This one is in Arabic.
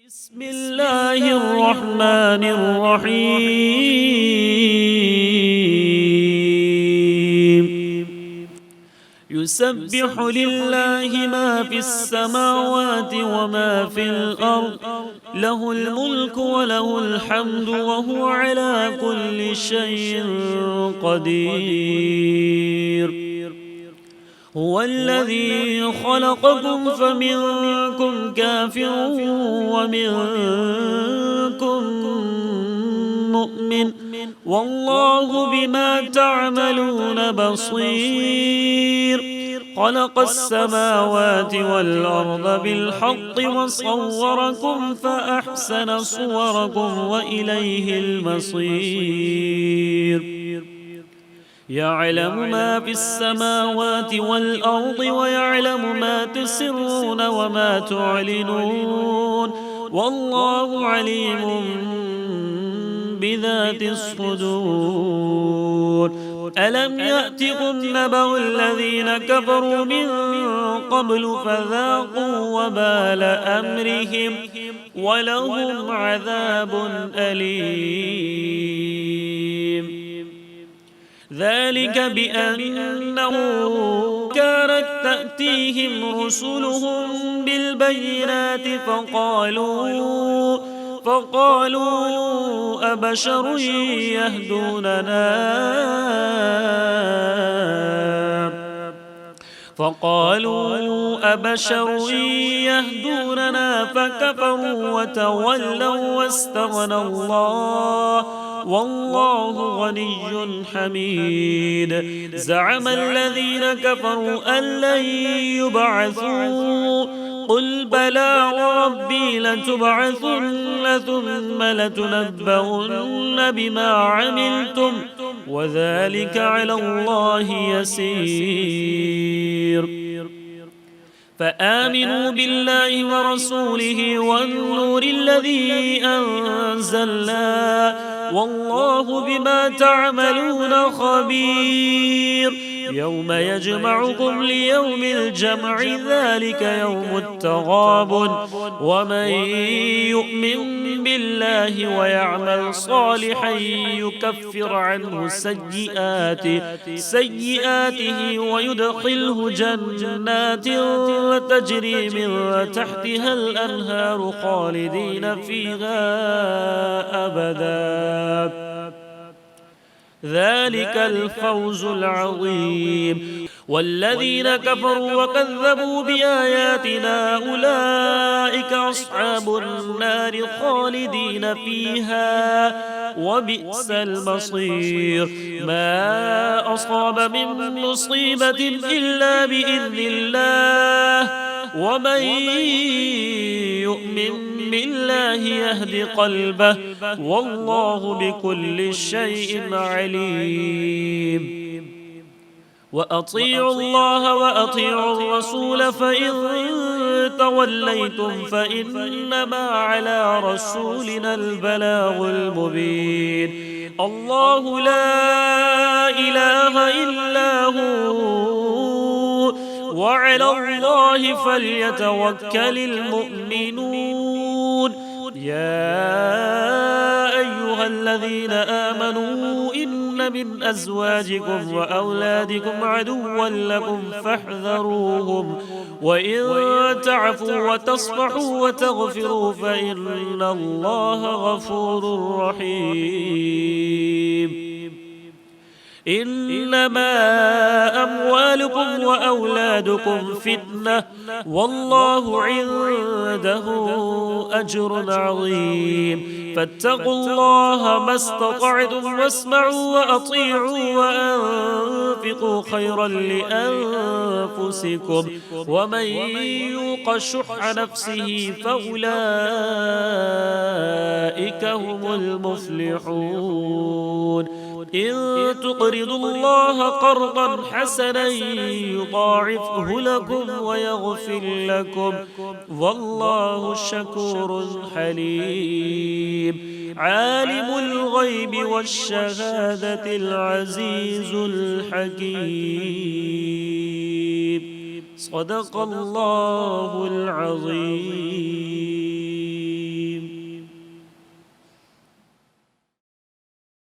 بسم الله الرحمن الرحيم يسبح لله ما في السماوات وما في الأرض له الملك وله الحمد وهو على كل شيء قدير هو الذي خلقكم فمنكم كافر ومنكم مؤمن والله بما تعملون بصير خلق السماوات والأرض بالحق وصوركم فأحسن صوركم وإليه المصير يعلم ما في السماوات والأرض ويعلم ما تسرون وما تعلنون والله عليم بذات الصدور ألم يأتكم نبأ الذين كفروا من قبل فذاقوا وبال أمرهم ولهم عذاب أليم ذلك بأنه كانت تأتيهم رسلهم بالبينات فقالوا أبشر يهدوننا فكفروا وتولوا واستغنى الله والله غني حميد زعم الذين كفروا أن لن يبعثوا قل بلى وربي لتبعثن ثم لتنبؤن بما عملتم وذلك على الله يسير فآمنوا بالله ورسوله والنور الذي أنزلنا والله بما تعملون خبير يوم يجمعكم ليوم الجمع ذلك يوم التغابن ومن يؤمن بالله ويعمل صالحا يكفر عنه سيئاته ويدخله جنات تجري من تحتها الأنهار خالدين فيها أبدا ذلك الفوز العظيم والذين كفروا وكذبوا بآياتنا أولئك أصحاب النار خالدين فيها وبئس المصير ما أصاب من مصيبة إلا بإذن الله ومن يؤمن بالله يهد قلبه والله بكل شيء عليم وأطيعوا الله وأطيعوا الرسول فإن توليتم فإنما على رسولنا البلاغ المبين الله لا إله إلا هو وعلى الله فليتوكل المؤمنون يا أيها الذين آمنوا إن من أزواجكم وأولادكم عدوا لكم فاحذروهم وإن تعفوا وتصفحوا وتغفروا فإن الله غفور رحيم إنما أموالكم وأولادكم فتنة والله عنده أجر عظيم فاتقوا الله ما استطعتم واسمعوا وأطيعوا وأنفقوا خيرا لأنفسكم ومن يوق شح نفسه فأولئك هم المفلحون إن تقرضوا الله قرضا حسنا يضاعفه لكم ويغفر لكم والله شكور حليم عالم الغيب والشهادة العزيز الحكيم صدق الله العظيم.